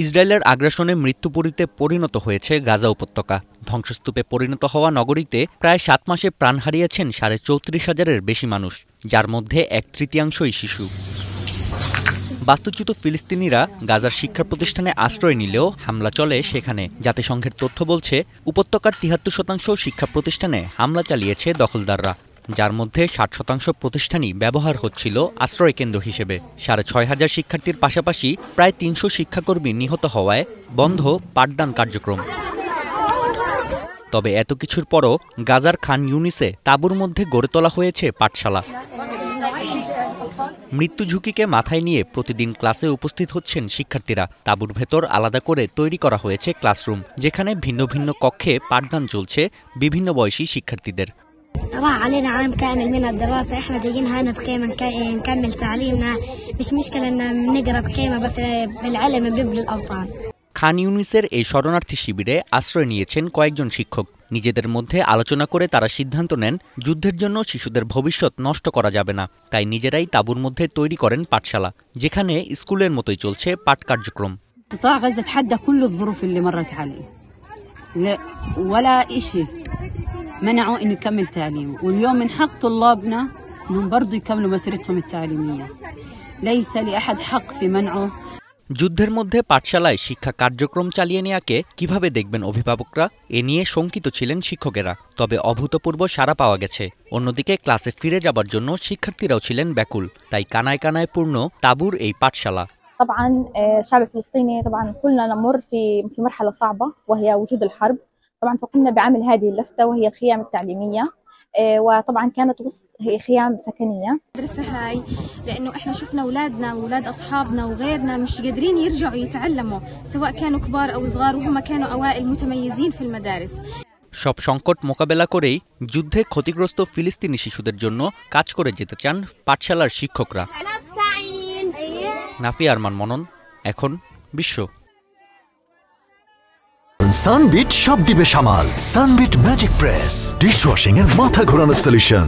ইসরায়েলের আগ্রাসনে মৃত্যুপুরীতে পরিণত হয়েছে গাজা উপত্যকা। ধ্বংসস্তূপে পরিণত হওয়া নগরীতে প্রায় ৭ মাসে প্রাণ হারিয়েছেন ৩৫,০০০-এর বেশি মানুষ, যার মধ্যে ১/৩ শিশু। বাস্তুচ্যুত ফিলিস্তিনিরা গাজার শিক্ষা প্রতিষ্ঠানে আশ্রয় নিলেও হামলা চলে সেখানে। জাতিসংঘের তথ্য বলছে, উপত্যকার ৭৩% শিক্ষা প্রতিষ্ঠানে হামলা চালিয়েছে দখলদাররা, যার মধ্যে ৬০% প্রতিষ্ঠানই ব্যবহার হচ্ছিল আশ্রয়কেন্দ্র হিসেবে। ৬,৫০০ শিক্ষার্থীর পাশাপাশি প্রায় ৩০০ শিক্ষাকর্মী নিহত হওয়ায় বন্ধ পাঠদান কার্যক্রম। তবে এত কিছুর পরও গাজার খান ইউনিসে তাঁবুর মধ্যে গড়ে তোলা হয়েছে পাঠশালা। মৃত্যু ঝুঁকিকে মাথায় নিয়ে প্রতিদিন ক্লাসে উপস্থিত হচ্ছেন শিক্ষার্থীরা। তাঁবুর ভেতর আলাদা করে তৈরি করা হয়েছে ক্লাসরুম, যেখানে ভিন্ন ভিন্ন কক্ষে পাঠদান চলছে বিভিন্ন বয়সী শিক্ষার্থীদের। راح علينا عام كامل من الدراسة، احنا جايين هنا بخيمة نكمل تعليمنا، مش مشكلة ان نقرا بخيمة بس بالعلم بنبني الأوطان। খান ইউনিসের এই শরণার্থী শিবিরে আশ্রয় নিয়েছেন কয়েকজন শিক্ষক। নিজেদের মধ্যে আলোচনা করে তারা সিদ্ধান্ত নেন, যুদ্ধের জন্য শিশুদের ভবিষ্যৎ নষ্ট করা যাবে না। তাই নিজেরাই তাঁবুর মধ্যে তৈরি করেন পাঠশালা, যেখানে স্কুলের মতোই চলছে পাঠ কার্যক্রম। قطاع غزة تحدى كل الظروف اللي مرت عليه، ولا شيء منعوا انه يكمل تعليمه، واليوم من حق طلابنا انهم برضه يكملوا مسيرتهم التعليمية، ليس لأحد حق في منعه। যুদ্ধের মধ্যে পাঠশালায় শিক্ষা কার্যক্রম চালিয়ে নেওয়াকে কিভাবে দেখবেন অভিভাবকরা, এ নিয়ে শঙ্কিত ছিলেন শিক্ষকেরা। তবে অভূতপূর্ব সাড়া পাওয়া গেছে। অন্যদিকে ক্লাসে ফিরে যাবার জন্য শিক্ষার্থীরাও ছিলেন ব্যাকুল। তাই কানায় কানায় পূর্ণ তাঁবুর এই পাঠশালা। طبعا الشعب الفلسطيني طبعا كلنا نمر في مرحلة صعبة وهي وجود الحرب. طبعا فقمنا بعمل هذه اللفتة وهي الخيام التعليمية، وطبعا كانت وسط هي خيام سكنية. المدرسة هاي لأنه إحنا شفنا أولادنا وأولاد أصحابنا وغيرنا مش قادرين يرجعوا يتعلموا، سواء كانوا كبار أو صغار، وهم كانوا أوائل متميزين في المدارس। সব সংকট মোকাবেলা করেই যুদ্ধে ক্ষতিগ্রস্ত ফিলিস্তিনি শিশুদের জন্য কাজ করে যেতে চান পাঠশালার শিক্ষকরা। নাফি আরমান মনন, এখন বিশ্ব। সানবিট সব দিবে সামাল। সানবিট ম্যাজিক প্রেস ডিশওয়াশিং এর মাথা ঘোরানো সলিউশন।